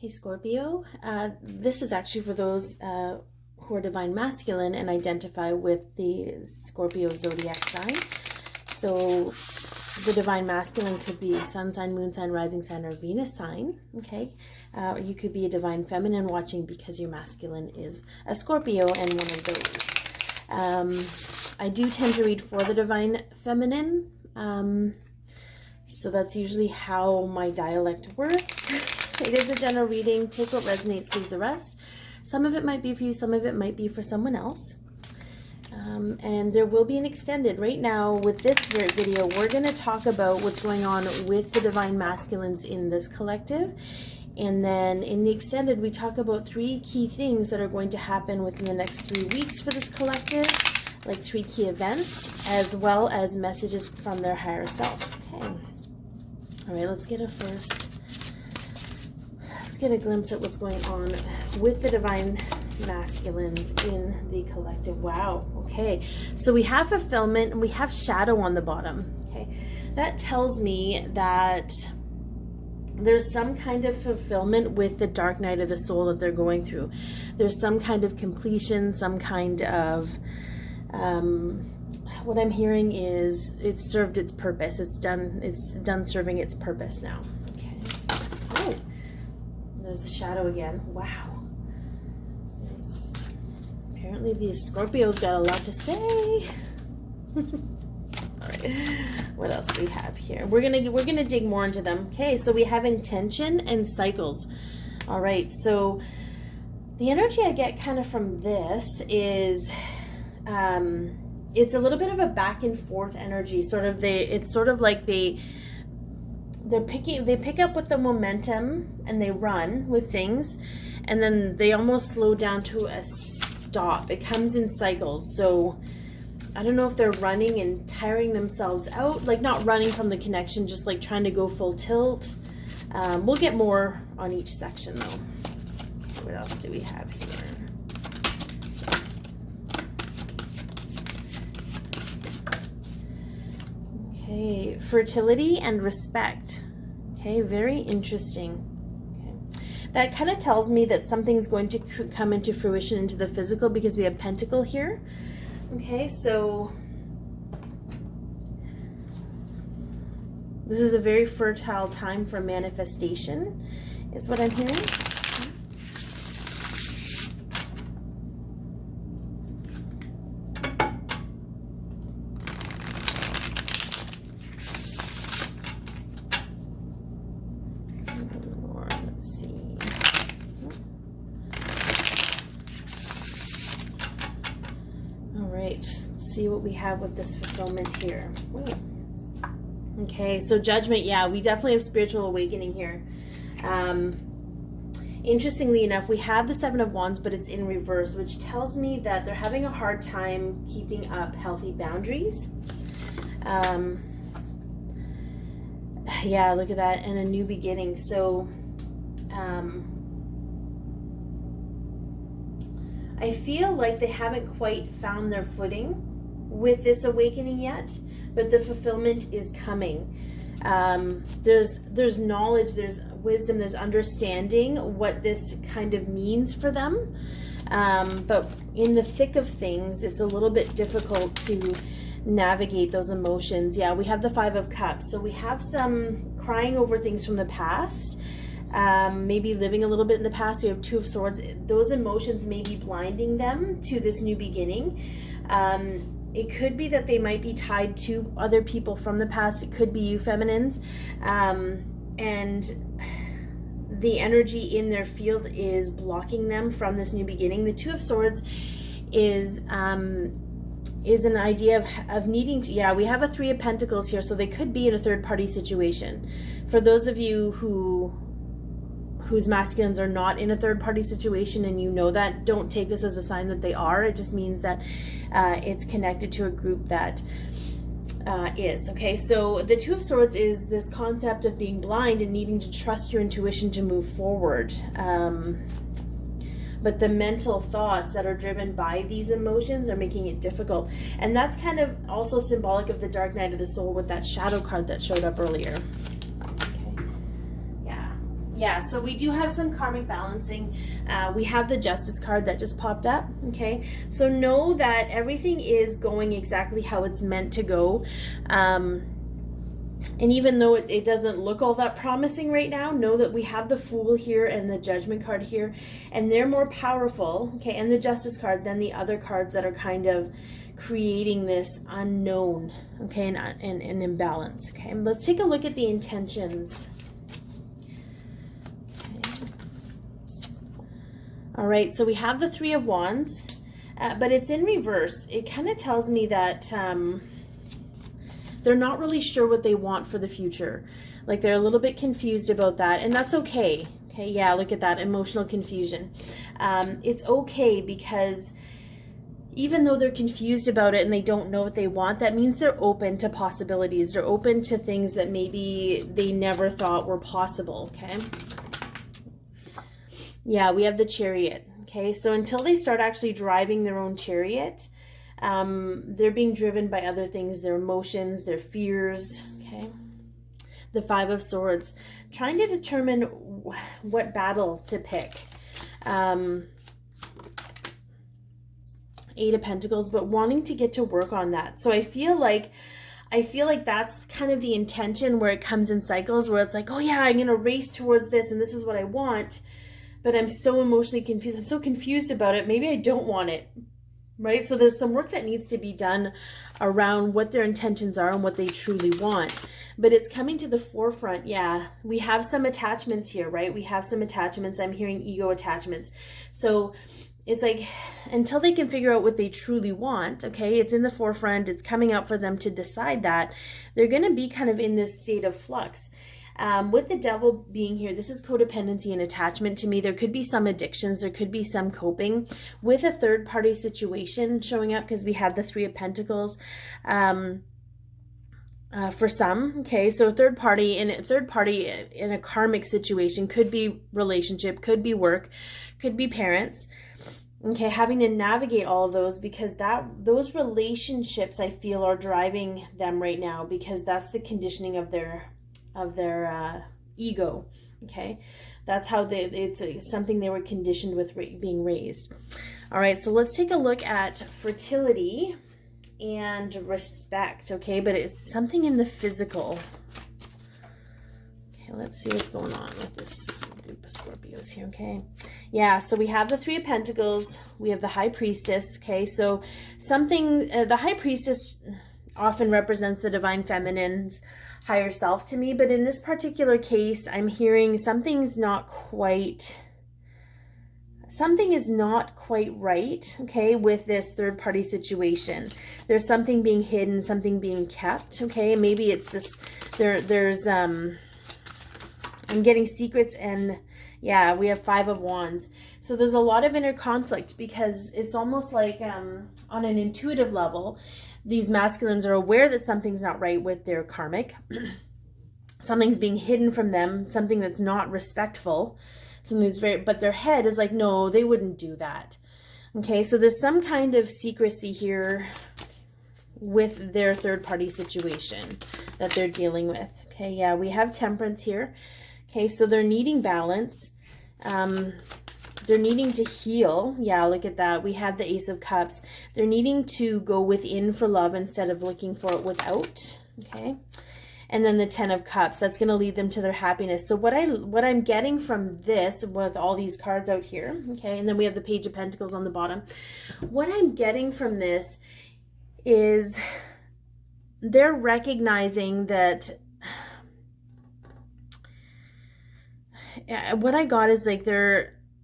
Hey Scorpio, this is actually for those who are divine masculine and identify with the Scorpio zodiac sign. So the divine masculine could be sun sign, moon sign, rising sign, or Venus sign. Okay, you could be a divine feminine watching because your masculine is a Scorpio and one of those. I do tend to read for the divine feminine. So that's usually how my dialect works. It is a general reading. Take what resonates, leave the rest. Some of it might be for you, some of it might be for someone else. And there will be an extended. Right now, with this video, we're going to talk about what's going on with the divine masculines in this collective. And then in the extended, we talk about 3 key things that are going to happen within the next 3 weeks for this collective, like 3 key events, as well as messages from their higher self. Okay. All right, let's get a glimpse at what's going on with the divine masculines in the collective. Wow. Okay. So we have fulfillment and we have shadow on the bottom. Okay. That tells me that there's some kind of fulfillment with the dark night of the soul that they're going through. There's some kind of completion, some kind of what I'm hearing is it's served its purpose. It's done serving its purpose now. Okay. Oh, there's the shadow again. Wow. Apparently these Scorpios got a lot to say. All right. What else do we have here? We're gonna dig more into them. Okay, so we have intention and cycles. All right. So the energy I get kind of from this is it's a little bit of a back and forth energy. It's sort of like they pick up with the momentum and they run with things, and then they almost slow down to a stop. It comes in cycles. So I don't know if they're running and tiring themselves out, like not running from the connection, just like trying to go full tilt. We'll get more on each section though. What else do we have here? Okay, fertility and respect. Okay, very interesting. Okay, that kind of tells me that something's going to come into fruition into the physical because we have Pentacle here. Okay, so this is a very fertile time for manifestation, is what I'm hearing. Let's see what we have with this fulfillment here. Ooh. Okay, so judgment. Yeah, we definitely have spiritual awakening here. Interestingly enough, we have the 7 of Wands, but it's in reverse, which tells me that they're having a hard time keeping up healthy boundaries. Yeah, look at that, and a new beginning. So I feel like they haven't quite found their footing with this awakening yet, but the fulfillment is coming. There's knowledge, there's wisdom, there's understanding what this kind of means for them. But in the thick of things, it's a little bit difficult to navigate those emotions. Yeah, we have the 5 of Cups. So we have some crying over things from the past. Maybe living a little bit in the past. We have 2 of Swords. Those emotions may be blinding them to this new beginning. It could be that they might be tied to other people from the past. It could be you feminines. And the energy in their field is blocking them from this new beginning. The 2 of Swords is an idea of needing to, yeah, we have a 3 of Pentacles here, so they could be in a third-party situation. For those of you whose masculines are not in a third-party situation and you know that, don't take this as a sign that they are. It just means that it's connected to a group that is. Okay, so the 2 of Swords is this concept of being blind and needing to trust your intuition to move forward. But the mental thoughts that are driven by these emotions are making it difficult. And that's kind of also symbolic of the dark night of the soul with that shadow card that showed up earlier. Okay. Yeah. Yeah, so we do have some karmic balancing. We have the Justice card that just popped up, okay? So know that everything is going exactly how it's meant to go. And even though it doesn't look all that promising right now, know that we have the Fool here and the Judgment card here, and they're more powerful, okay, and the Justice card than the other cards that are kind of creating this unknown, okay, and imbalance, okay? Let's take a look at the intentions. All right, so we have the Three of Wands, but it's in reverse. It kind of tells me that they're not really sure what they want for the future. Like they're a little bit confused about that, and that's okay. Okay, yeah, look at that, emotional confusion. It's okay because even though they're confused about it and they don't know what they want, that means they're open to possibilities. They're open to things that maybe they never thought were possible, okay? Yeah, we have the Chariot. Okay, so until they start actually driving their own chariot, they're being driven by other things, their emotions, their fears. Okay, the Five of Swords, trying to determine what battle to pick. Eight of Pentacles, but wanting to get to work on that. So I feel like that's kind of the intention, where it comes in cycles, where it's like, oh yeah, I'm gonna race towards this and this is what I want, but I'm so emotionally confused. I'm so confused about it. Maybe I don't want it, right? So there's some work that needs to be done around what their intentions are and what they truly want. But it's coming to the forefront. Yeah, we have some attachments here, right? We have some attachments. I'm hearing ego attachments. So it's like, until they can figure out what they truly want, okay, it's in the forefront. It's coming up for them to decide that. They're going to be kind of in this state of flux. With the Devil being here, this is codependency and attachment to me. There could be some addictions. There could be some coping with a third-party situation showing up, because we had the Three of Pentacles for some. Okay, so third party in a karmic situation could be relationship, could be work, could be parents. Okay, having to navigate all of those, because those relationships, I feel, are driving them right now, because that's the conditioning of their ego. Okay, that's how it's something they were conditioned with being raised. All right, so let's take a look at fertility and respect. Okay, but it's something in the physical. Okay, let's see what's going on with this group of Scorpios here. Okay, yeah, so we have the Three of Pentacles, we have the High Priestess. Okay, so something, the High Priestess often represents the divine feminine's higher self to me, but in this particular case, I'm hearing something is not quite right, okay, with this third party situation. There's something being hidden, something being kept, okay? Maybe it's this, there's I'm getting secrets, and yeah, we have Five of Wands. So there's a lot of inner conflict, because it's almost like on an intuitive level, these masculines are aware that something's not right with their karmic. Something's being hidden from them, something that's not respectful, something that's but their head is like, no, they wouldn't do that. Okay, so there's some kind of secrecy here with their third party situation that they're dealing with. Okay, yeah, we have Temperance here. Okay, so they're needing balance. They're needing to heal. Yeah, look at that. We have the Ace of Cups. They're needing to go within for love instead of looking for it without. Okay. And then the Ten of Cups. That's going to lead them to their happiness. So what I'm getting from this, with all these cards out here, okay, and then we have the Page of Pentacles on the bottom. What I'm getting from this is they're recognizing that, what I got is like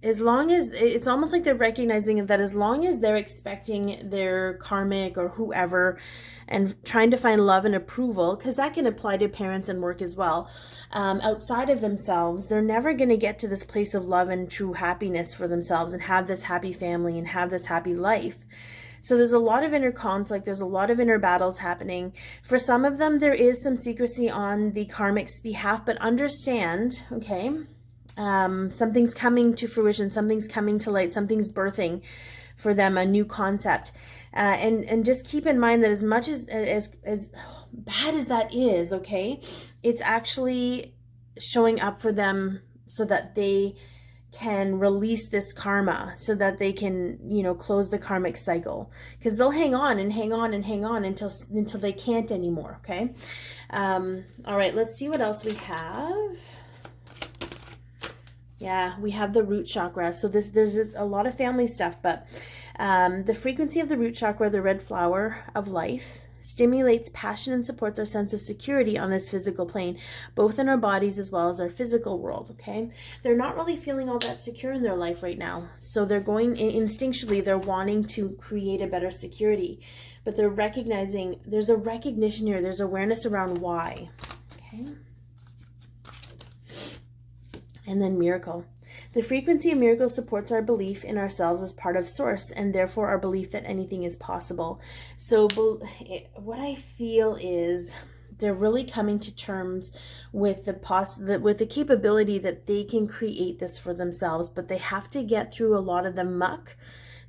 as long as, it's almost like they're recognizing that as long as they're expecting their karmic or whoever and trying to find love and approval, because that can apply to parents and work as well, outside of themselves, they're never going to get to this place of love and true happiness for themselves and have this happy family and have this happy life. So there's a lot of inner conflict. There's a lot of inner battles happening. For some of them, there is some secrecy on the karmic's behalf, but understand, okay, something's coming to fruition, something's coming to light, something's birthing for them, a new concept. And just keep in mind that as much as bad as that is, okay, it's actually showing up for them so that they can release this karma, so that they can, you know, close the karmic cycle, because they'll hang on and hang on and hang on until they can't anymore. Okay. All right, let's see what else we have. Yeah, we have the root chakra. So there's a lot of family stuff, but the frequency of the root chakra, the red flower of life, stimulates passion and supports our sense of security on this physical plane, both in our bodies as well as our physical world. Okay, they're not really feeling all that secure in their life right now, so they're going instinctually, they're wanting to create a better security, but they're recognizing there's a recognition here, there's awareness around why. Okay. And then miracle. The frequency of miracle supports our belief in ourselves as part of source, and therefore our belief that anything is possible. So what I feel is they're really coming to terms with the capability that they can create this for themselves, but they have to get through a lot of the muck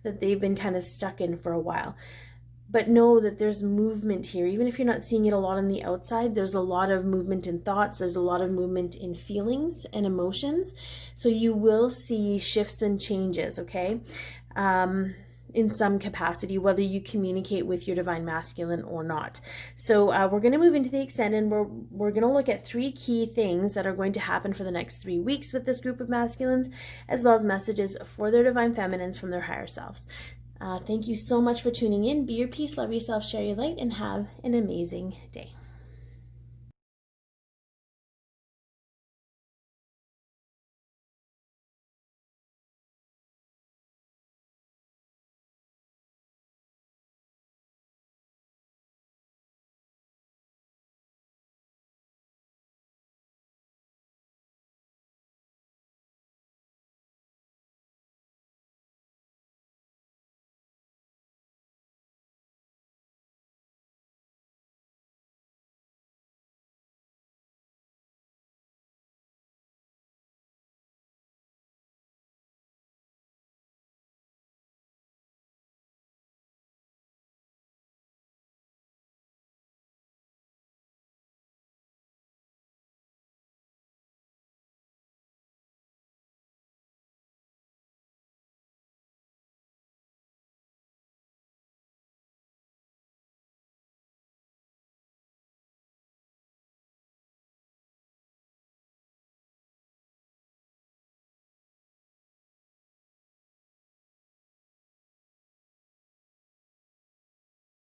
that they've been kind of stuck in for a while. But know that there's movement here. Even if you're not seeing it a lot on the outside, there's a lot of movement in thoughts. There's a lot of movement in feelings and emotions. So you will see shifts and changes, okay? In some capacity, whether you communicate with your divine masculine or not. So we're going to move into the extended, and we're going to look at 3 key things that are going to happen for the next 3 weeks with this group of masculines, as well as messages for their divine feminines from their higher selves. Thank you so much for tuning in. Be your peace, love yourself, share your light, and have an amazing day.